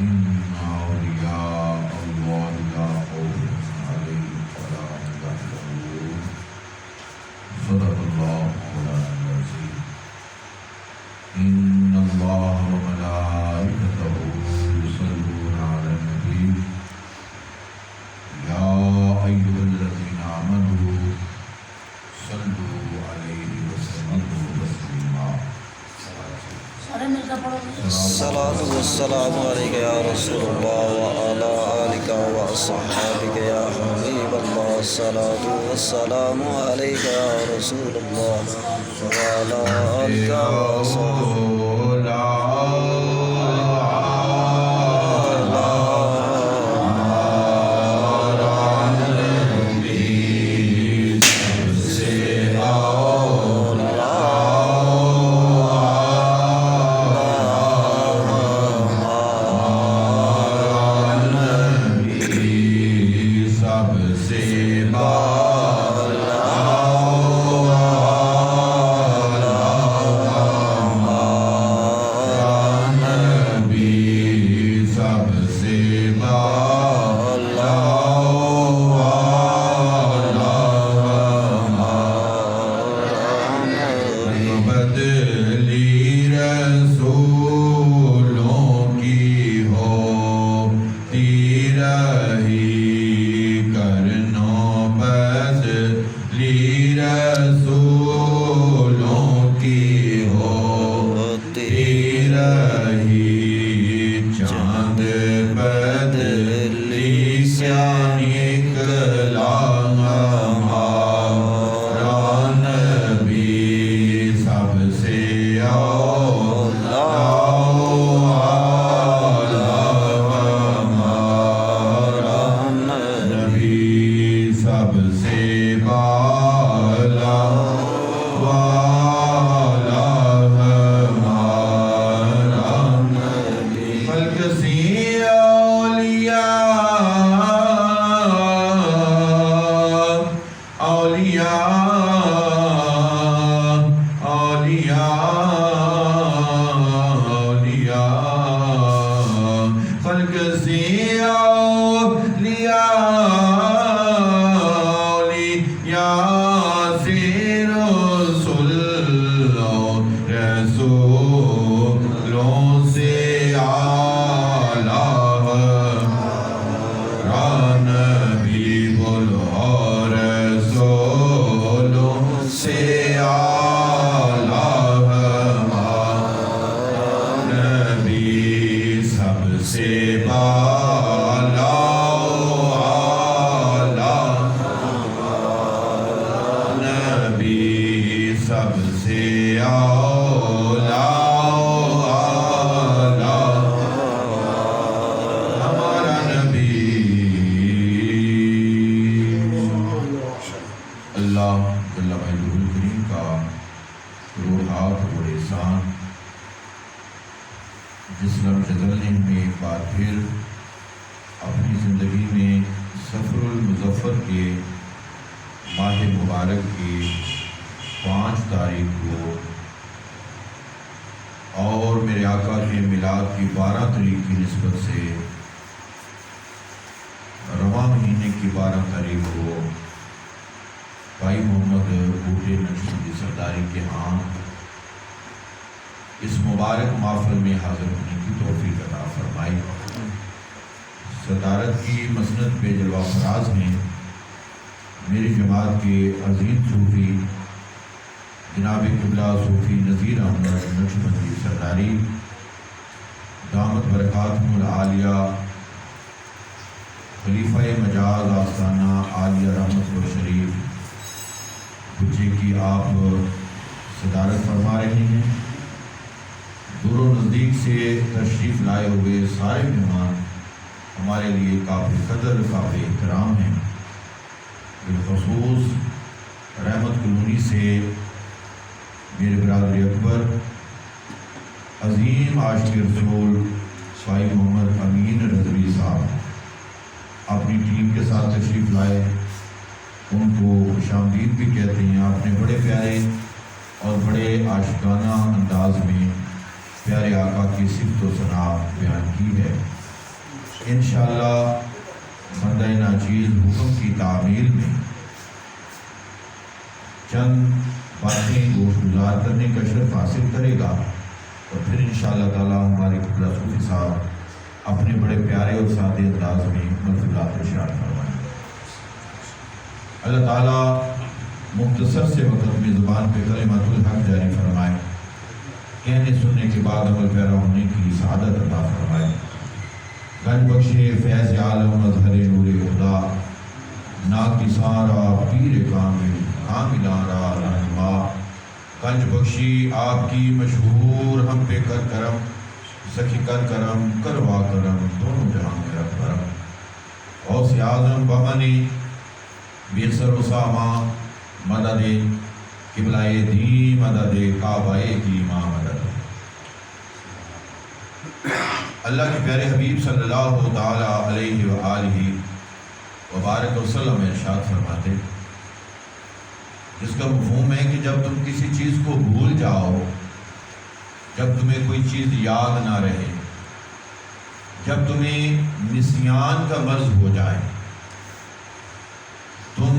إن أولياء الله لا خوف عليهم ولا هم يحزنون صدق الله مولانا العظيم إن الله وملائكته يصلون على النبي يا أيها الذين آمنوا صلوا عليه وسلموا تسليما الصلاة والسلام عليك يا رسول الله وعلى آلك وأصحابك يا حبيب الله الصلاة والسلام عليك يا رسول الله وعلى آلك وأصحابك جس لمحہ ظلنے میں ایک بار پھر اپنی زندگی میں سفر المظفر کے ماہ مبارک کی 5 تاریخ کو اور میرے آقا کے میلاد کی 12 تاریخ کی نسبت سے رواں مہینے کی 12 تاریخ کو بھائی محمد بوٹے نقشبندی سرداری کے ہاں اس مبارک محفل میں حاضر ہونے کی توفیق عطا فرمائی۔ صدارت کی مسند پہ جلوہ فراز ہیں میری جماعت کے عظیم صوفی جناب قبلہ صوفی نذیر احمد نقشبندی سرداری دامت برکاتہم العالیہ خلیفہ مجاز آستانہ عالیہ رحمت و شریف بچے کی آپ صدارت فرما رہے ہیں۔ دور و نزدیک سے تشریف لائے ہوئے سارے مہمان ہمارے لیے قابل قدر قابل احترام ہیں۔ بالخصوص رحمت کلونی سے میرے برادر اکبر عظیم عاشق رسول بھائی محمد امین رضوی صاحب اپنی ٹیم کے ساتھ تشریف لائے، ان کو خوش آمدید بھی کہتے ہیں۔ آپ نے بڑے پیارے اور بڑے عاشقانہ انداز میں پیارے آقا کی صفت و ثنا بیان کی ہے۔ انشاءاللہ بندہ ناچیز حکم کی تعمیل میں چند باتیں گوش گزار کرنے کا شرف حاصل کرے گا، اور پھر انشاءاللہ تعالی ہمارے قبلہ صوفی صاحب اپنے بڑے پیارے اور سادے انداز میں ملفوظات ارشاد فرمائیں۔ اللہ تعالیٰ مختصر سے وقت میں زبان پہ کلمۃ الحق جاری فرمائے، کہنے سننے کے بعد عمل پیرا ہونے کی سعادت عطا فرمائے۔ گنج بخشے فیض عالم اظہر نور خدا، ناکسارا پیر کامل کاملارا رہنما۔ گنج بخشی آپ کی مشہور ہم پہ کر کرم، سخی کر کرم کروا کرم، دونوں جہاں میں رکھ کرم۔ غوث اعظم بہانی بے سر و ساما مدد قبلہ دین، مدد کعبہ کی ماں مدد۔ اللہ کے پیارے حبیب صلی اللہ تعالی علیہ وآلہ وبارک وسلم ارشاد فرماتے، جس کا مفہوم ہے کہ جب تم کسی چیز کو بھول جاؤ، جب تمہیں کوئی چیز یاد نہ رہے، جب تمہیں نسیان کا مرض ہو جائے، تم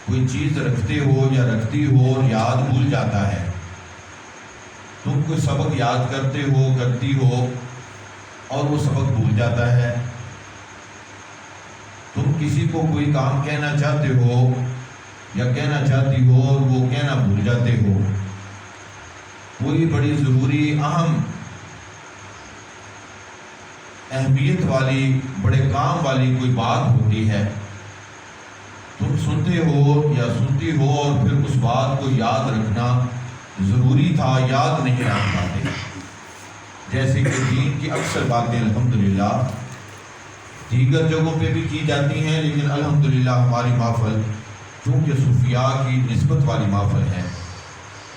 کوئی چیز رکھتے ہو یا رکھتی ہو اور یاد بھول جاتا ہے، تم کوئی سبق یاد کرتے ہو کرتی ہو اور وہ سبق بھول جاتا ہے، تم کسی کو کوئی کام کہنا چاہتے ہو یا کہنا چاہتی ہو اور وہ کہنا بھول جاتے ہو، کوئی بڑی ضروری اہمیت والی بڑے کام والی کوئی بات ہوتی ہے، تم سنتے ہو یا سنتی ہو اور پھر اس بات کو یاد رکھنا ضروری تھا، یاد نہیں رکھ پاتے۔ جیسے کہ دین کی اکثر باتیں الحمدللہ دیگر جگہوں پہ بھی کی جاتی ہیں، لیکن الحمدللہ ہماری محفل چونکہ صوفیاء کی نسبت والی محفل ہے،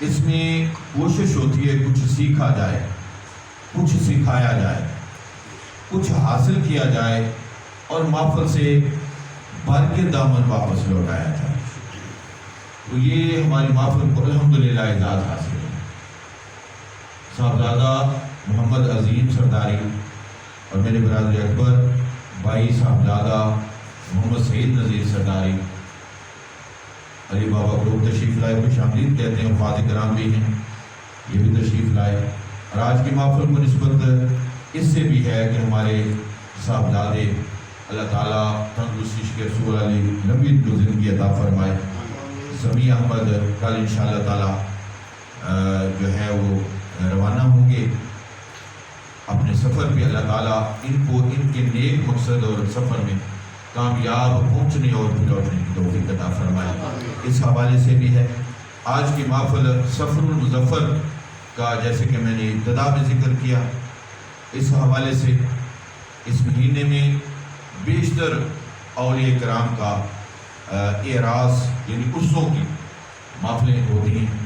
اس میں کوشش ہوتی ہے کچھ سیکھا جائے، کچھ سکھایا جائے، کچھ حاصل کیا جائے اور محفل سے بھر کے دامن واپس لوٹایا جائے۔ تو یہ ہماری محفل کو الحمدللہ اعزاز حاصل ہے۔ صاحبزادہ محمد عظیم سرداری اور میرے برادر اکبر بھائی صاحبزادہ محمد سعید نذیر سرداری علی بابا کو تشریف لائے، خوش آمدید کہتے ہیں، وفاد کرام بھی ہیں، یہ بھی تشریف لائے۔ اور آج کی محفل کو نسبت اس سے بھی ہے کہ ہمارے صاحبزادے اللہ تعالیٰ تندرستی کے رسول علی لمبی زندگی عطا فرمائے۔ سمیع احمد کل انشاءاللہ تعالیٰ جو ہے وہ روانہ ہوں گے اپنے سفر پہ، اللہ تعالیٰ ان کو ان کے نیک مقصد اور سفر میں کامیاب پہنچنے اور لوٹنے کی توفیق عطا فرمائے۔ اس حوالے سے بھی ہے آج کی محفل سفر المظفر کا، جیسے کہ میں نے ابتدا میں ذکر کیا، اس حوالے سے اس مہینے میں بیشتر اولیاء کرام کا اعراض یعنی عرسوں کی محفلیں ہوتی ہیں،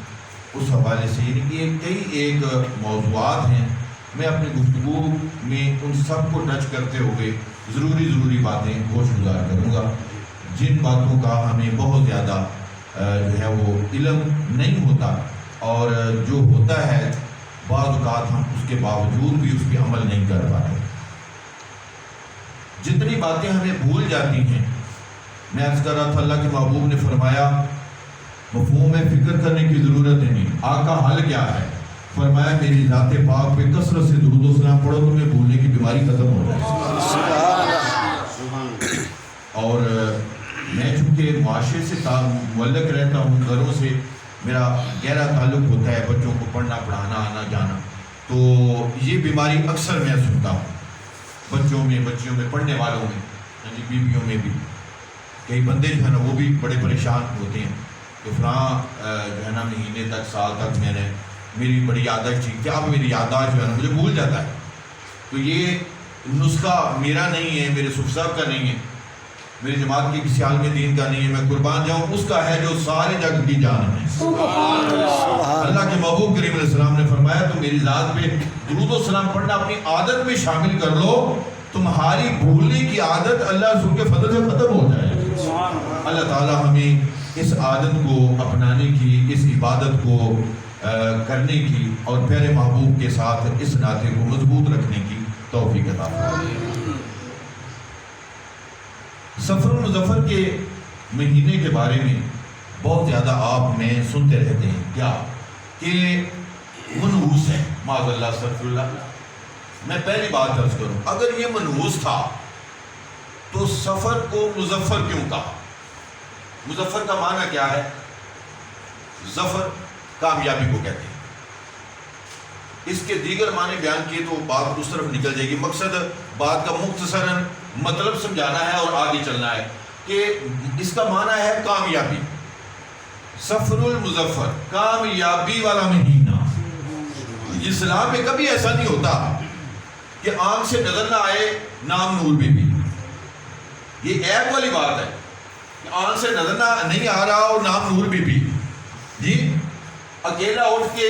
اس حوالے سے یعنی کہ کئی ایک موضوعات ہیں، میں اپنی گفتگو میں ان سب کو ٹچ کرتے ہوئے ضروری باتیں گوش گزار کروں گا، جن باتوں کا ہمیں بہت زیادہ جو ہے وہ علم نہیں ہوتا، اور جو ہوتا ہے بعض اوقات ہم اس کے باوجود بھی اس پہ عمل نہیں کر پاتے۔ جتنی باتیں ہمیں بھول جاتی ہیں، میں عرض کر رہا تھا اللہ کے محبوب نے فرمایا مفہوم میں فکر کرنے کی ضرورت نہیں، آقا حل کیا ہے؟ فرمایا میری ذات پاک پہ کثرت سے درود و سلام پڑھو، تمہیں بھولنے کی بیماری ختم ہو جائے۔ اور میں چونکہ معاشرے سے معلق رہتا ہوں، گھروں سے میرا گہرا تعلق ہوتا ہے، بچوں کو پڑھنا پڑھانا آنا جانا، تو یہ بیماری اکثر میں سنتا ہوں بچوں میں، بچیوں میں، پڑھنے والوں میں، بیویوں میں بھی۔ کئی بندے جو ہے نا وہ بھی بڑے پریشان ہوتے ہیں کہ فلاں جو ہے نا مہینے تک سال تک میں نے میری بڑی یادداشت تھی، کیا میری یادداشت جو ہے نا مجھے بھول جاتا ہے۔ تو یہ نسخہ میرا نہیں ہے، میرے صوفی صاحب کا نہیں ہے، میری جماعت کے کسی عالم دین کا نہیں ہے، میں قربان جاؤں اس کا ہے جو سارے جگ کی جان ہے۔ اللہ کے محبوب کریم علیہ السلام نے فرمایا تو میری ذات پہ درود و سلام پڑھنا اپنی عادت میں شامل کر لو، تمہاری بھولنے کی عادت اللہ رسول کے فضل سے ختم ہو جائے۔ اللہ تعالیٰ ہمیں اس عادت کو اپنانے کی، اس عبادت کو کرنے کی اور پیارے محبوب کے ساتھ اس ناطے کو مضبوط رکھنے کی توفیق عطا فرمائے۔ مظفر کے مہینے کے بارے میں بہت زیادہ آپ میں سنتے رہتے ہیں کیا کہ منحوس ہے، معاذ اللہ استغفر اللہ۔ میں پہلی بات عرض کروں، اگر یہ منحوس تھا تو سفر کو مظفر کیوں کہا؟ مظفر کا معنی کیا ہے؟ ظفر کامیابی کو کہتے ہیں۔ اس کے دیگر معنی بیان کیے تو بات اس طرف نکل جائے گی۔ مقصد بات کا مختصراً مطلب سمجھانا ہے اور آگے چلنا ہے کہ اس کا معنی ہے کامیابی۔ سفر المظفر، کامیابی والا مہینہ۔ اسلام میں کبھی ایسا نہیں ہوتا کہ آنکھ سے نظر نہ آئے نام نور بی بی، یہ عیب والی بات ہے کہ آنکھ سے نظر نہیں آ رہا اور نام نور بی بی، جی اکیلا اٹھ کے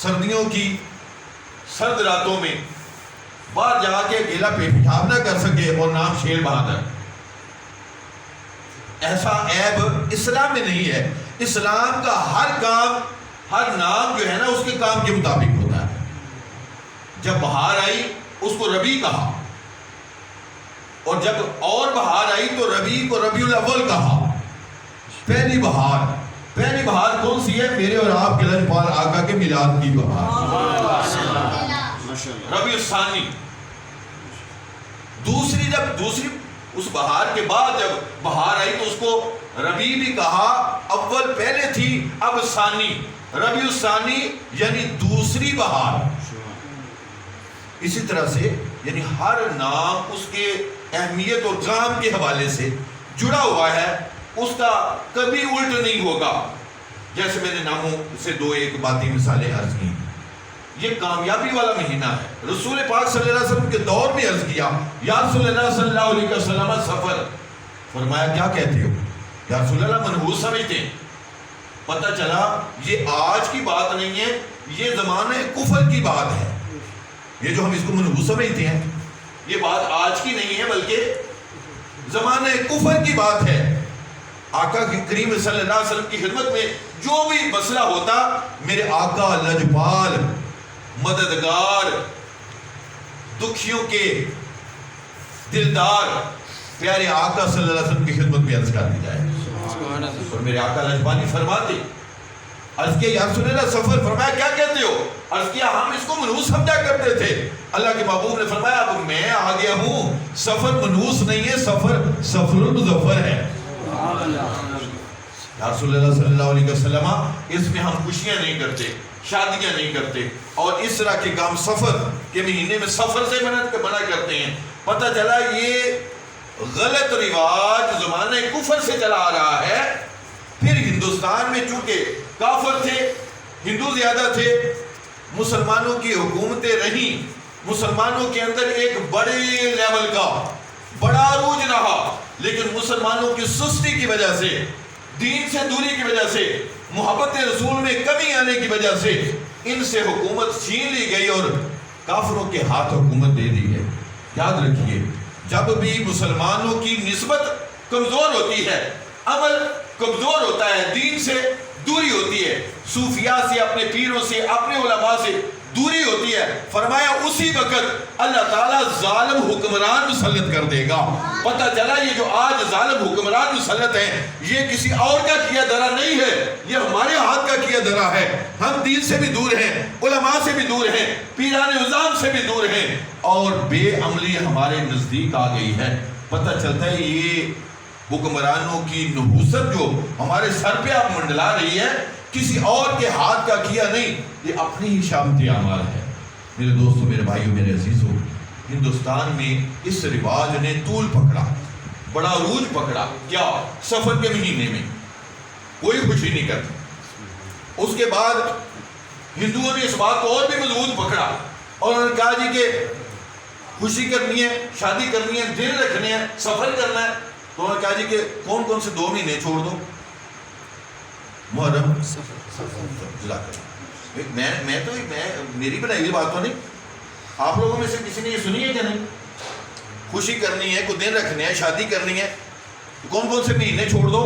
سردیوں کی سرد راتوں میں باہر جا کے اکیلا پیشاب نہ کر سکے اور نام شیر بہادر، ایسا عیب اسلام میں نہیں ہے۔ اسلام کا ہر کام، ہر نام جو ہے نا اس کے کام کے مطابق ہوتا ہے۔ جب بہار آئی اس کو ربیع کہا، اور جب اور بہار آئی تو ربیع کو ربیع الاول کہا۔ پہلی بہار کون سی ہے؟ میرے اور آپ کے لجپال آقا کے میلاد کی بہار، ربیع الثانی۔ دوسری اس بہار کے بعد جب بہار آئی تو اس کو ربیع بھی کہا، اول پہلے تھی اب ثانی، ربیع الثانی یعنی دوسری بہار۔ اسی طرح سے یعنی ہر نام اس کے اہمیت اور کام کے حوالے سے جڑا ہوا ہے، اس کا کبھی الٹ نہیں ہوگا۔ جیسے میں نے ناموں سے دو ایک باتی مثالیں عرض کی۔ یہ کامیابی والا مہینہ ہے۔ رسول پاک صلی اللہ علیہ وسلم کے دور میں عرض کیا، یا رسول اللہ صلی اللہ علیہ وسلم سفر، فرمایا کیا کہتے ہو؟ یا رسول اللہ منحوس سمجھتے ہیں۔ پتہ چلا یہ آج کی بات نہیں ہے، یہ زمانہ کفر کی بات ہے۔ یہ جو ہم اس کو منحوس سمجھتے ہیں یہ بات آج کی نہیں ہے بلکہ زمانہ کفر کی بات ہے۔ آقا کی کریم صلی اللہ علیہ وسلم کی خدمت میں جو بھی مسئلہ ہوتا، میرے آقا لجپال مددگار دکھیوں کے دلدار پیارے آقا صلی اللہ علیہ وسلم کی خدمت میں عرض کر دی جائے، اور میرے آقا لجپالی فرماتے، عرض کیا یا رسول اللہ سفر، فرمایا کیا کہتے ہو؟ عرض کیا ہم اس کو منحوس سمجھا کرتے تھے۔ اللہ کے محبوب نے فرمایا اب میں آ گیا ہوں، سفر منحوس نہیں ہے، سفر المظفر ہے۔ یا رسول اللہ صلی اللہ علیہ وسلم اس میں ہم خوشیاں نہیں کرتے، شادیاں نہیں کرتے، اور اس طرح کے کام سفر کے مہینے میں سفر سے منع کرتے ہیں۔ پتہ چلا یہ غلط رواج زمانہ کفر سے چلا آ رہا ہے۔ پھر ہندوستان میں چونکہ کافر تھے، ہندو زیادہ تھے، مسلمانوں کی حکومتیں رہیں، مسلمانوں کے اندر ایک بڑے لیول کا بڑا عروج رہا، لیکن مسلمانوں کی سستی کی وجہ سے، دین سے دوری کی وجہ سے، محبت رسول میں کمی آنے کی وجہ سے ان سے حکومت چھین لی گئی اور کافروں کے ہاتھ حکومت دے دی ہے۔ یاد رکھیے جب بھی مسلمانوں کی نسبت کمزور ہوتی ہے، عمل کمزور ہوتا ہے، دین سے دوری ہوتی ہے، صوفیاء سے، اپنے پیروں سے، اپنے علماء سے دوری ہوتی ہے، فرمایا اسی وقت اللہ تعالیٰ ظالم حکمران مسلط کر دے گا۔ پتہ چلا یہ جو آج ظالم حکمران مسلط ہیں یہ کسی اور کا کیا دھرا نہیں ہے، یہ ہمارے ہاتھ کا کیا دھرا ہے۔ ہم دین سے بھی دور ہیں، علماء سے بھی دور ہیں، پیران عظام سے بھی دور ہیں، اور بے عملی ہمارے نزدیک آ گئی ہے۔ پتہ چلتا ہے یہ حکمرانوں کی نحوست جو ہمارے سر پہ آپ منڈلا رہی ہے کسی اور کے ہاتھ کا کیا نہیں، یہ اپنی ہی شامتی اعمال ہے۔ میرے دوستو، میرے بھائیو، میرے عزیزو، ہندوستان میں اس رواج نے طول پکڑا، بڑا عروج پکڑا۔ کیا؟ سفر کے مہینے میں کوئی خوشی نہیں کرتی۔ اس کے بعد ہندوؤں نے اس بات کو اور بھی مضبوط پکڑا اور انہوں نے کہا جی کہ خوشی کرنی ہے، شادی کرنی ہے، دن رکھنے ہیں، سفر کرنا ہے، تو انہوں نے کہا جی کہ کون کون سے 2 مہینے چھوڑ دو، محرم، میری بنائی ہوئی بات تو نہیں، آپ لوگوں میں سے کسی نے یہ سنی ہے کہ نہیں؟ خوشی کرنی ہے، کوئی دن رکھنے ہیں، شادی کرنی ہے، کون کون سے مہینے چھوڑ دو؟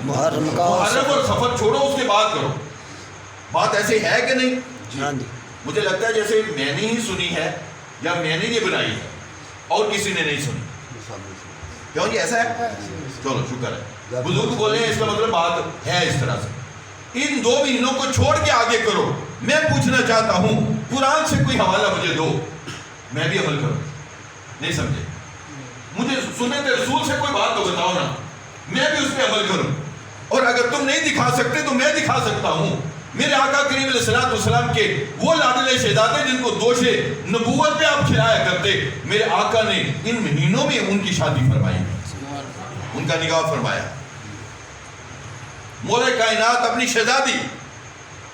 محرم اور سفر چھوڑو، اس کے بعد کرو۔ بات ایسے ہے کہ نہیں؟ مجھے لگتا ہے جیسے میں نے ہی سنی ہے یا میں نے یہ بنائی ہے اور کسی نے نہیں سنی۔ کیوں جی ایسا ہے؟ چلو شکر ہے. بزرگ بولے ہیں اس کا مطلب بات ہے اس طرح سے. ان 2 مہینوں کو چھوڑ کے آگے کرو. میں پوچھنا چاہتا ہوں قرآن سے کوئی حوالہ مجھے دو, میں بھی عمل کروں. نہیں سمجھے؟ مجھے سنت رسول سے کوئی بات تو بتاؤ نا, میں بھی اس پہ عمل کروں. اور اگر تم نہیں دکھا سکتے تو میں دکھا سکتا ہوں. میرے آقا کریم علیہ السلام کے وہ لاڈلے شہزادے جن کو دوش نبوت پہ آپ کھلایا کرتے, میرے آقا نے ان مہینوں میں ان کی شادی فرمائی, ان کا نکاح فرمایا. مولا کائنات اپنی شہزادی,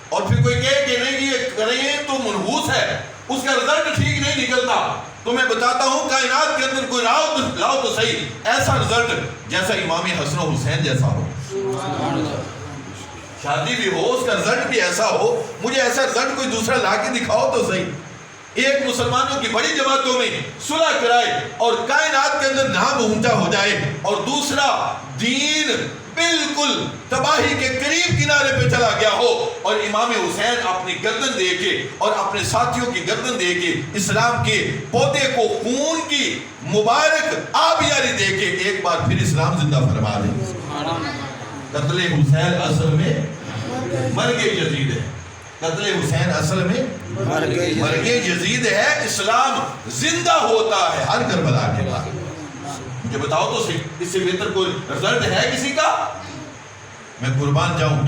اور پھر کوئی کہے کہ نہیں یہ کریں تو منحوس ہے, اس کا رزلٹ ٹھیک نہیں نکلتا, تو میں بتاتا ہوں کائنات کے اندر کوئی لاؤ تو صحیح ایسا رزلٹ جیسا امام حسن و حسین جیسا ہو. شادی بھی ہو, اس کا رزلٹ بھی ایسا ہو. مجھے ایسا رزلٹ کوئی دوسرا لا کے دکھاؤ تو صحیح. ایک مسلمانوں کی بڑی جماعتوں میں صلح کرائے اور کائنات کے اندر نام اونچا ہو جائے, اور دوسرا دین بالکل تباہی کے قریب کنارے پہ چلا گیا ہو, اور امام حسین اپنی گردن دے کے اور اپنے ساتھیوں کی گردن دے کے اسلام کے پودے کو خون کی مبارک آبیاری دے کے ایک بار پھر اسلام زندہ فرما دے. قتل حسین اصل میں مرگ یزید ہے. قتل حسین اصل میں مرگ یزید ہے. اسلام زندہ ہوتا ہے ہر کربلا کے بعد. مجھے بتاؤ تو صحیح, اس سے بہتر کوئی رزلٹ ہے کسی کا؟ میں قربان جاؤں,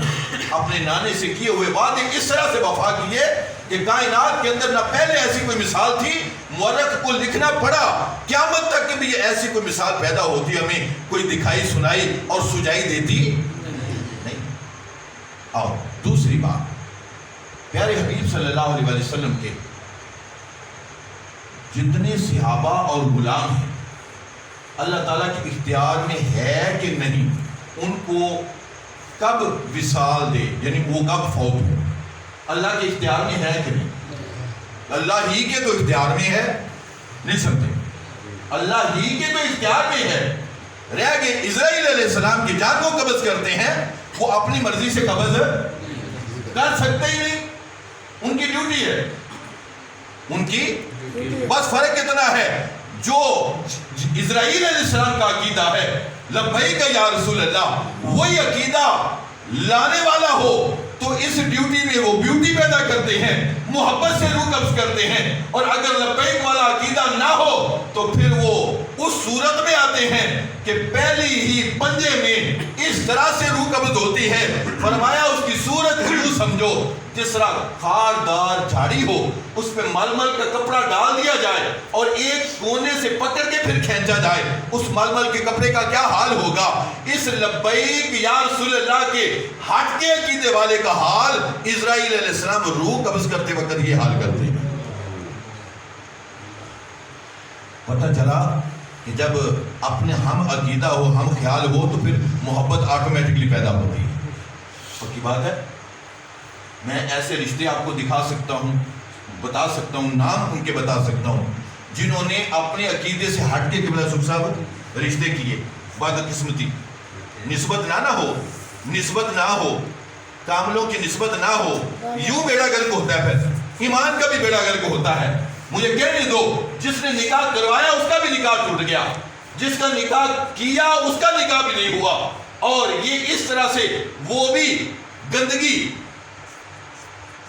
اپنے نانے سے کیے ہوئے وعدے اس طرح سے وفا کیے کہ کائنات کے اندر نہ پہلے ایسی کوئی مثال تھی, مورخ کو لکھنا پڑا قیامت تک کہ بھی ایسی کوئی مثال پیدا ہوتی ہمیں کوئی دکھائی سنائی اور سجائی دیتی نہیں. اور دوسری بات, پیارے حبیب صلی اللہ علیہ وسلم کے جتنے صحابہ اور غلام ہیں اللہ تعالیٰ کے اختیار میں ہے کہ نہیں, ان کو کب وصال دے, یعنی وہ کب فوت ہو, اللہ کے اختیار میں ہے کہ نہیں؟ اللہ ہی کے تو اختیار میں ہے. نہیں سمجھے؟ اللہ ہی کے تو اختیار میں ہے. رہ گئے اسرائیل علیہ السلام کی جان کو قبض کرتے ہیں, وہ اپنی مرضی سے قبض کر سکتے ہی نہیں, ان کی ڈیوٹی ہے. ان کی بس فرق اتنا ہے, جو اسرائیل علیہ السلام کا عقیدہ ہے لبیک یا رسول اللہ, وہی عقیدہ لانے والا ہو تو اس ڈیوٹی میں وہ بیوٹی پیدا کرتے ہیں, محبت سے روح قبض کرتے ہیں. اور اگر لبیک والا عقیدہ نہ ہو تو پھر وہ اس صورت میں آتے ہیں کہ پہلی ہی پنجے میں اس طرح سے روح قبض ہوتی ہے. فرمایا اس کی صورت یوں سمجھو جس طرح خاردار جھاڑی ہو, اس پہ ململ کا کپڑا ڈال دیا جائے اور ایک کونے سے پکڑ کے پھر کھینچا جائے, اس ململ کے کپڑے کا کیا حال ہوگا. اس لبیک یا رسول اللہ کے ہٹ کے عقیدے والے کا حال اسرائیل علیہ السلام روح قبض کرتے وقت یہ حال کرتے ہیں. پتہ چلا کہ جب اپنے ہم عقیدہ ہو, ہم خیال ہو, تو پھر محبت آٹومیٹکلی پیدا ہوتی ہے. پکی بات ہے. میں ایسے رشتے آپ کو دکھا سکتا ہوں, بتا سکتا ہوں, نام ان کے بتا سکتا ہوں, جنہوں نے اپنے عقیدے سے ہٹ کے قبلہ سب صاحب رشتے کیے. بدقسمتی نسبت نہ ہو, نسبت نہ ہو, کاملوں کی نسبت نہ ہو, یوں بیڑا گرک ہوتا ہے. پھر ایمان کا بھی بیڑا گرک ہوتا ہے. مجھے کہنے دو, جس نے نکاح کروایا اس کا بھی نکاح ٹوٹ گیا, جس کا نکاح کیا اس کا نکاح بھی نہیں ہوا, اور یہ اس طرح سے وہ بھی گندگی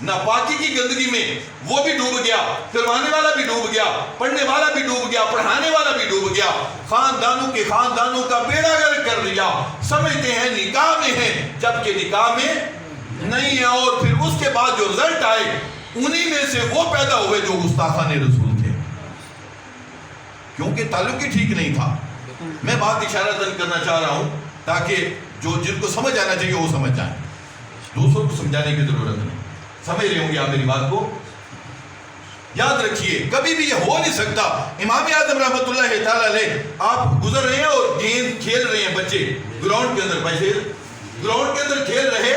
ناپاکی کی گندگی میں وہ بھی ڈوب گیا, کروانے والا بھی ڈوب گیا, پڑھنے والا بھی ڈوب گیا, پڑھانے والا بھی ڈوب گیا, خاندانوں کا بیڑا گرک کر لیا. سمجھتے ہیں نکاح میں ہیں جبکہ نکاح میں نہیں ہے, اور پھر اس کے بعد جو رزلٹ آئے انہی میں سے وہ پیدا ہوئے جو گستاخان رسول تھے, کیونکہ تعلق ہی ٹھیک نہیں تھا. میں بات اشارتاً کرنا چاہ رہا ہوں تاکہ جن کو سمجھ آنا چاہیے وہ سمجھ جائیں, دوسروں کو سمجھانے کی ضرورت نہیں. سمجھ رہے ہوں گے آپ میری بات کو؟ یاد رکھیے کبھی بھی یہ ہو نہیں سکتا. امام اعظم رحمۃ اللہ تعالی علیہ, آپ گزر رہے ہیں اور گیند کھیل رہے ہیں, بچے گراؤنڈ کے اندر, بچے گراؤنڈ کے اندر کھیل رہے,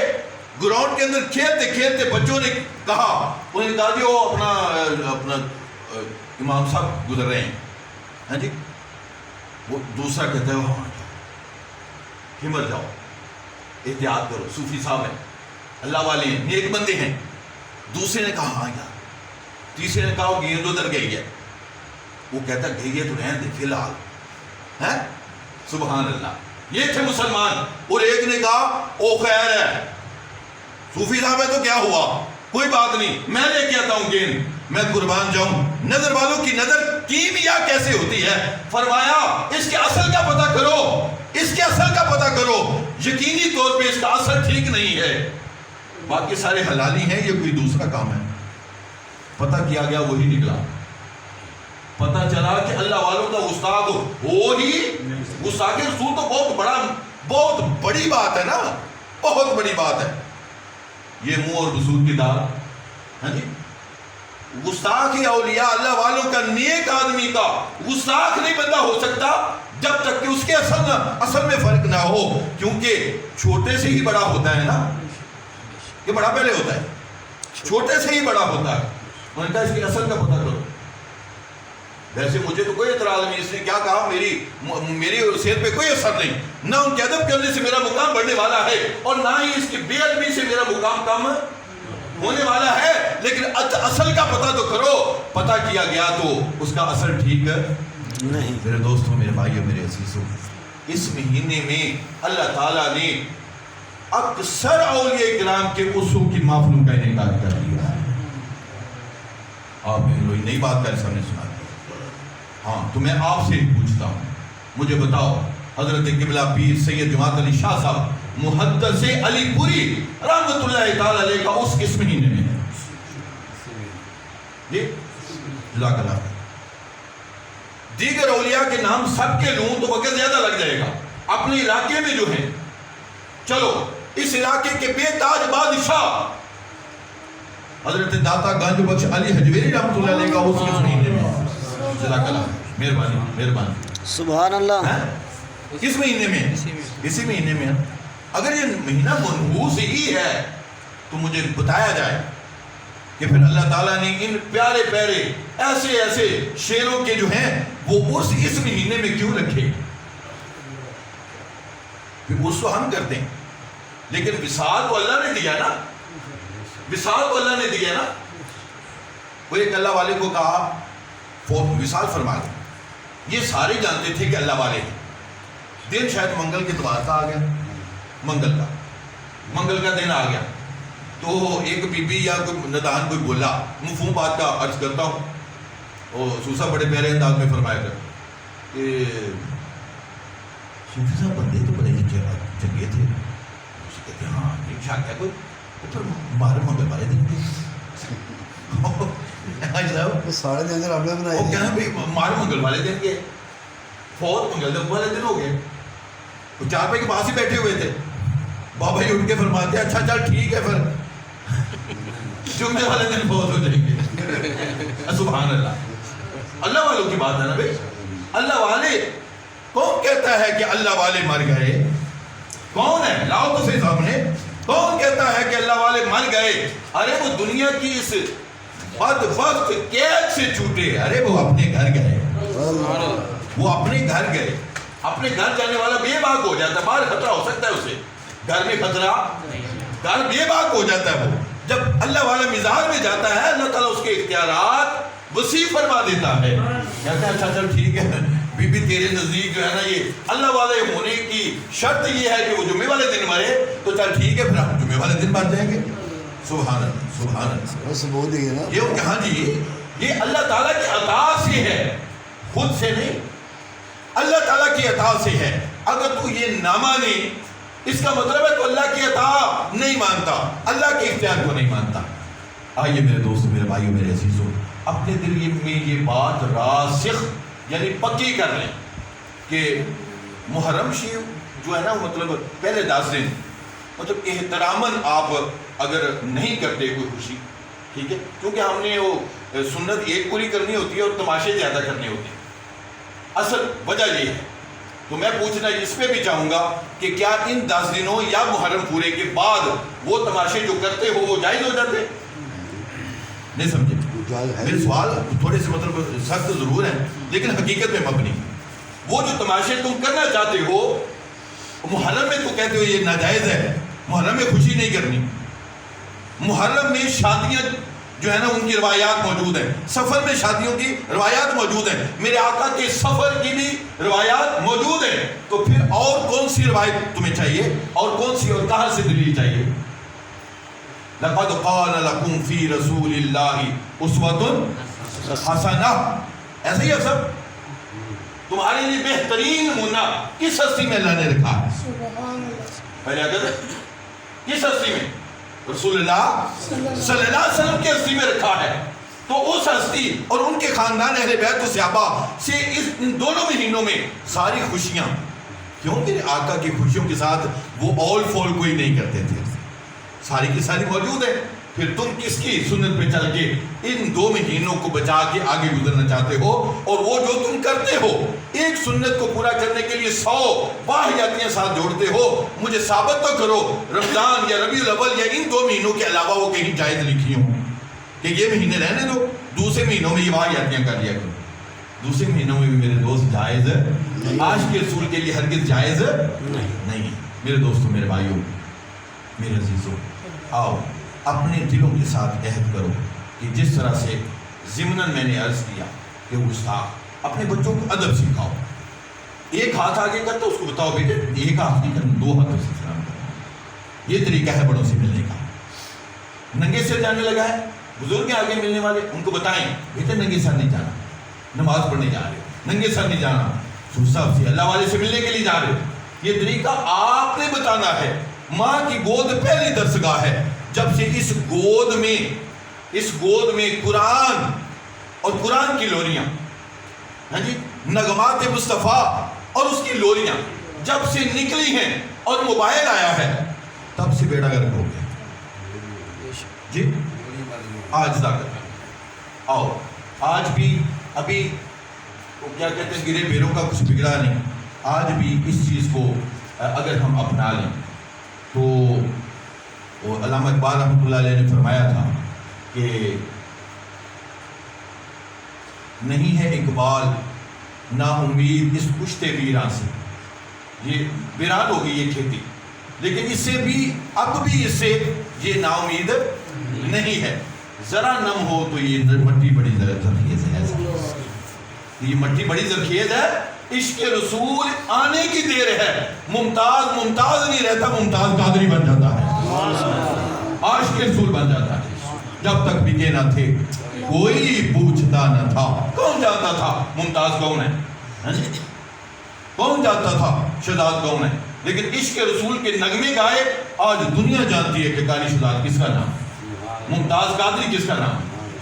گراؤنڈ کے اندر کھیلتے کھیلتے بچوں نے کہا, انہوں نے کہا جی وہ اپنا امام صاحب گزر رہے ہیں. ہاں جی, وہ دوسرا کہتا ہے ہاں ہمت جاؤ, احتیاط کرو, صوفی صاحب ہیں, اللہ والے ہیں, نیک بندے ہیں. دوسرے نے کہا ہاں یار, تیسرے نے کہا وہ گیند ادھر گئی ہے. وہ کہتا گئی ہے تو رہنے دے فی الحال, ہے سبحان اللہ. یہ تھے مسلمان. اور ایک نے کہا او خیر ہے, صوفی صاحب ہے تو کیا ہوا, کوئی بات نہیں, میں لے کے آتا ہوں گیند, میں قربان جاؤں. نظر والوں کی نظر کیمیا کیسے ہوتی ہے, فرمایا اس کے اصل کا پتہ کرو, اس کے اصل کا پتہ کرو, یقینی طور پہ اس کا اصل ٹھیک نہیں ہے, باقی سارے حلالی ہیں, یہ کوئی دوسرا کام ہے. پتہ کیا گیا, وہی نکلا. پتہ چلا کہ اللہ والوں کا گستاخ ہو ہی, گستاخ رسول تو بہت بڑی بات ہے نا, بہت بڑی بات ہے. یہ منہ اور بزرگ کی دار, ہاں جی, گستاخ اولیاء اللہ والوں کا, نیک آدمی کا گستاخ نہیں بندہ ہو سکتا جب تک کہ اس کے اصل میں فرق نہ ہو, کیونکہ چھوٹے سے ہی بڑا ہوتا ہے نا, یہ بڑا پہلے ہوتا ہے, چھوٹے سے ہی بڑا ہوتا ہے. انہوں نے کہا اس کے اصل کا پتہ کرو. ویسے مجھے تو کوئی اعتراض نہیں, اس نے کیا کہا, میری حیثیت پہ کوئی اثر نہیں, نہ ان کے ادب کرنے سے میرا مقام بڑھنے والا ہے, اور نہ ہی اس کی بے ادبی سے میرا مقام کم ہونے والا ہے, لیکن اصل کا پتہ تو کرو. پتہ کیا گیا تو اس کا اصل ٹھیک نہیں. میرے دوستوں, میرے بھائیوں, میرے عزیزوں, اس مہینے میں اللہ تعالیٰ نے اکثر اولیاء کرام کے اصول کی محفلوں کا انعقاد کر دیا ہے. آپ نے کوئی نئی بات کا سامنے سنا. ہاں, تو میں آپ سے پوچھتا ہوں, مجھے بتاؤ, حضرت قبلہ پیر سید جماعت علی شاہ صاحب محدث علی پوری رحمت اللہ تعالی علیہ کا اس کس مہینے میں ہے؟ جی جزاک اللہ. دیگر اولیاء کے نام سب کے لوں تو وقت زیادہ لگ جائے گا. اپنے علاقے میں جو ہیں, چلو اس علاقے کے بے تاج بادشاہ حضرت داتا گنج بخش علی حجویری رحمت اللہ علیہ کا اس کس مہینے میں ہے؟ جزاک اللہ, مہربانی مہربانی. سبحان اللہ. کس مہینے میں؟ اسی مہینے میں. اگر یہ مہینہ منحوس ہی ہے تو مجھے بتایا جائے کہ پھر اللہ تعالیٰ نے ان پیارے پیارے ایسے شیروں کے جو ہیں وہ اس مہینے میں کیوں رکھے. پھر اس کو ہم کرتے ہیں, لیکن وصال تو اللہ نے دیا نا, وصال تو اللہ نے دیا نا. وہ ایک اللہ والے کو کہا وصال فرما دیں. یہ سارے جانتے تھے کہ اللہ والے ہیں. دن شاید منگل کے اتوار کا آ گیا, منگل کا دن آ گیا, تو ایک بی بی یا کوئی ندان کوئی بولا, مفہوم بات کا عرض کرتا ہوں, اور سوسا بڑے پیارے انداز میں فرمایا کر کہ صوفی صاحب بندے تو بڑے چنگے تھے. کہتے ہاں ایک شاک ہے کوئی, مارے منگل والے دن کے سارے دن رب نے بنائے, وہ کہنا بھائی مارے منگل والے دن کے, فوت منگل والے دن ہو گئے. وہ چار پہ کے پاس ہی بیٹھے ہوئے تھے. بابا جی اٹھ کے فرماتے ہیں اچھا چل ٹھیک ہے, پھر جمعے والے دن فوت ہو جائیں گے. سبحان اللہ. اللہ والوں کی بات ہے نا بھائی. اللہ والے کون کہتا ہے کہ اللہ والے مر گئے؟ کون ہے؟ لاؤ تو صحیح سامنے. کون کہتا ہے کہ اللہ والے مر گئے؟ ارے وہ دنیا کی اس بدبخت قید سے چھوٹے, ارے وہ اپنے گھر گئے, وہ اپنے گھر گئے. اپنے گھر جانے والا بے باک ہو جاتا ہے, باہر خطرہ ہو سکتا ہے اسے, گھر میں خطرہ, گھر بے باک ہو جاتا ہے. وہ جب اللہ والا مزاج میں جاتا ہے, اللہ تعالیٰ اس کے اختیارات وسیع فرما دیتا ہے. کہتا ہے اچھا چل ٹھیک ہے, بی بی تیرے نزدیک جو ہے نا یہ اللہ والے ہونے کی شرط یہ ہے کہ وہ جمعے والے دن مرے, تو چل ٹھیک ہے, پھر ہم جمعے والے دن مر جائیں گے. سبحان اللہ, سبحان اللہ. یہ کہاں جی, یہ اللہ تعالیٰ کی عطا سے ہے, خود سے نہیں, اللہ تعالیٰ کی عطا سے ہے. اگر تو یہ نہ مانے, اس کا مطلب ہے تو اللہ کی عطا نہیں مانتا, اللہ کے اختیار کو نہیں مانتا. آئیے میرے دوست, میرے بھائیوں, میرے عزیزوں, اپنے دل میں یہ بات راسخ یعنی پکی کر لیں کہ محرم شریف جو ہے نا, مطلب پہلے 10 دن مطلب احتراماً آپ اگر نہیں کرتے کوئی خوشی, ٹھیک ہے, کیونکہ ہم نے وہ سنت ایک پوری کرنی ہوتی ہے اور تماشے زیادہ کرنے ہوتے ہیں. اصل وجہ یہ ہے. تو میں پوچھنا اس پہ بھی چاہوں گا کہ کیا ان 10 دنوں یا محرم پورے کے بعد وہ تماشے جو کرتے ہو وہ جائز ہو جاتے؟ نہیں سمجھے میرے سوال تھوڑے سے مطلب سخت ضرور ہیں لیکن حقیقت میں مبنی. وہ جو تماشے تم کرنا چاہتے ہو محرم میں تو کہتے ہو یہ ناجائز ہے, محرم میں خوشی نہیں کرنی, محرم میں شادیاں جو ہے نا ان کی روایات موجود ہیں، سفر میں شادیوں کی روایات موجود ہیں، میرے آقا کے سفر کی بھی روایات موجود ہیں، تو پھر اور کون سی روایت تمہیں چاہیے، اور کون سی اور کہاں سے دلیل چاہیے؟ لَقَدْ قَالَ لَكُمْ فِي رَسُولِ اللَّهِ أُسْوَةٌ حَسَنَةٌ، ایسا ہی ہے سب، تمہارے لیے بہترین نمونہ کس ہستی میں اللہ نے رکھا ہے؟ پہلے اگر کس ہستی میں؟ رسول اللہ صلی اللہ علیہ وسلم کی ہستی میں رکھا ہے، تو اس ہستی اور ان کے خاندان اہل بیت و صحابہ سے ان دونوں مہینوں میں ساری خوشیاں، کیوں کہ آقا کی خوشیوں کے ساتھ وہ اول فول کوئی نہیں کرتے تھے، ساری کی ساری موجود ہے، پھر تم کس کی سنت پہ چل کے ان 2 مہینوں کو بچا کے آگے گزرنا چاہتے ہو، اور وہ جو تم کرتے ہو ایک سنت کو پورا کرنے کے لیے 100 واحیاتیں ساتھ جوڑتے ہو، مجھے ثابت تو کرو رمضان یا ربیع الاول یا ان 2 مہینوں کے علاوہ وہ کہیں جائز لکھی ہوں کہ یہ مہینے رہنے دو، دوسرے مہینوں میں یہ واحیاتیں کر لیا کرو، دوسرے مہینوں میں بھی میرے دوست جائز عاشق رسول کے لیے ہرگز جائز نہیں۔ میرے دوستوں، میرے بھائیوں، میرے عزیزوں، آؤ اپنے دلوں کے ساتھ عہد کرو کہ جس طرح سے ضمناً میں نے عرض کیا کہ گستاخ اپنے بچوں کو ادب سکھاؤ، ایک ہاتھ آگے کر تو اس کو بتاؤ بیٹے ایک ہاتھ نہیں کرنا، 2 ہاتھوں سے سلام کرنا، یہ طریقہ ہے بڑوں سے ملنے کا۔ ننگے سر جانے لگا ہے، بزرگ ہیں آگے ملنے والے، ان کو بتائیں بیٹے ننگے سر نہیں جانا، نماز پڑھنے جا رہے ہو، ننگے سر نہیں جانا، صاحب سے اللہ والے سے ملنے کے لیے جا رہے ہو، یہ طریقہ آپ نے بتانا ہے۔ ماں کی گود پہلی درسگاہ ہے، جب سے اس گود میں قرآن اور قرآن کی لوریاں، ہاں جی، نغمات مصطفیٰ اور اس کی لوریاں جب سے نکلی ہیں اور موبائل آیا ہے، تب سے بیڑا گرک ہو گیا جی۔ آج طاقت آؤ، آج بھی ابھی کیا کہتے ہیں گرے بیروں کا کچھ بگڑا نہیں، آج بھی اس چیز کو اگر ہم اپنا لیں تو علامہ اقبال رحمۃ اللہ علیہ نے فرمایا تھا کہ نہیں ہے اقبال نا امید اس پشتے ویراں سے، یہ ویران ہو گئی یہ کھیتی، لیکن اس سے بھی اب بھی اس سے یہ نا امید نہیں ہے، ذرا نم ہو تو یہ مٹی بڑی زرخیز ہے، یہ مٹی بڑی زرخیز ہے، عشق رسول آنے کی دیر ہے، ممتاز نہیں رہتا، ممتاز قادری بن جاتا ہے، عاشق رسول بن جاتا ہے۔ جب تک بکے نہ تھے کوئی پوچھتا نہ تھا، کون جانتا تھا ممتاز کون ہے، کون جانتا تھا شہزاد کون ہے، لیکن عشق رسول کے نغمے گائے آج دنیا جانتی ہے کہ قاری شہزاد کس کا نام، ممتاز قادری کس کا نام،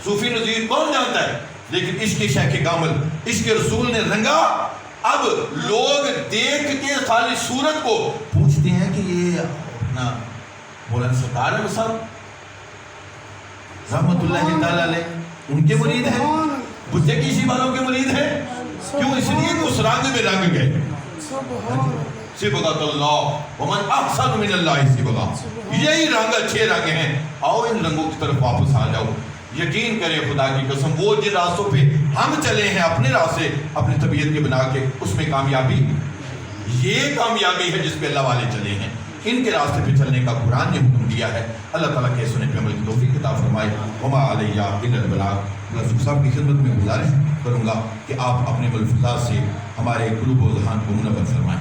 صوفی نظیر کون جانتا ہے، لیکن عشق شیخ کامل عشق رسول نے رنگا، اب لوگ دیکھ کے خالی صورت کو پوچھتے ہیں کہ یہ اپنا مولانا سرکار ہے صاحب رحمت اللہ تعالیٰ علیہ ان کے مرید ہیں، بجے کسی والوں کے مرید ہیں، کیوں؟ اس لیے کہ اس رنگ میں رنگ گئے، صبغۃ اللہ ومن احسن من اللہ صبغۃ، یہی رنگ اچھے رنگ ہیں، آؤ ان رنگوں کی طرف واپس آ جاؤ، یقین کریں خدا کی قسم وہ جن راستوں پہ ہم چلے ہیں اپنے راستے اپنی طبیعت کے بنا کے، اس میں کامیابی، یہ کامیابی ہے جس پہ اللہ والے چلے ہیں، ان کے راستے پہ چلنے کا قرآن نے حکم دیا ہے، اللہ تعالیٰ کے سنے پہ عمل کی توفیق عطا فرمائے۔ وما علیہ الا البلاغ۔ رسول صاحب کی خدمت میں گزارش کروں گا کہ آپ اپنے ملفوظات سے ہمارے قلوب و ذہان کو منور فرمائیں۔